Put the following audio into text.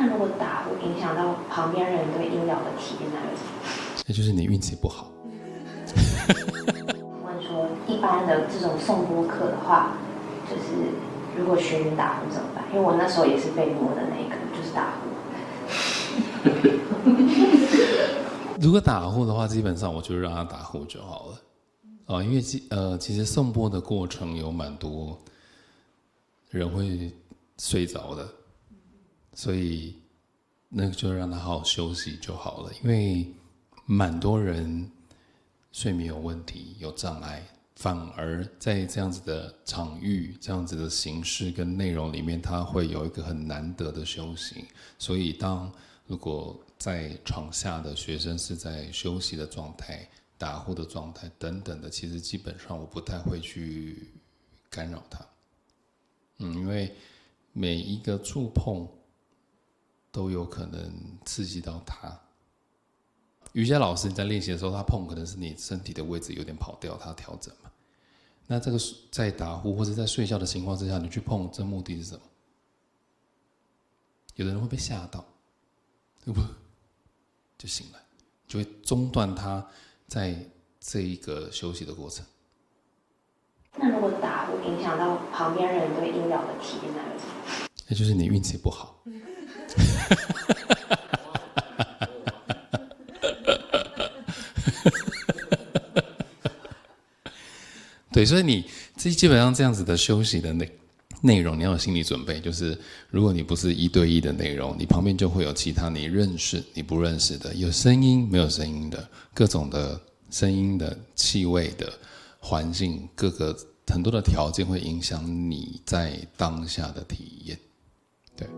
那如果打呼影响到旁边人对音疗的体验，那有什么？那就是你运气不好。问说，一般的这种颂钵课的话，就是如果学员打呼怎么办？因为我那时候也是被摸的那一个，就是打呼。如果打呼的话，基本上我就让他打呼就好了。因为其实颂钵的过程有蛮多人会睡着的，所以那个就让他好好休息就好了。因为蛮多人睡眠有问题、有障碍，反而在这样子的场域、这样子的形式跟内容里面，他会有一个很难得的休息。所以如果在床下的学生是在休息的状态、打呼的状态等等的，其实基本上我不太会去干扰他。因为每一个触碰都有可能刺激到他。瑜伽老师在练习的时候，他碰可能是你身体的位置有点跑掉，他调整嘛。那这个在打呼或者在睡觉的情况之下，你去碰，这目的是什么？有的人会被吓到，就醒了，就会中断他在这一个休息的过程。那如果打呼影响到旁边人对音疗的体验，那有什么？那就是你运气不好。对，所以你基本上这样子的休息的内容，你要有心理准备，就是如果你不是1对1的内容，你旁边就会有其他你认识、你不认识的，有声音没有声音的，各种的声音的、气味的、环境，很多的条件会影响你在当下的体验。对。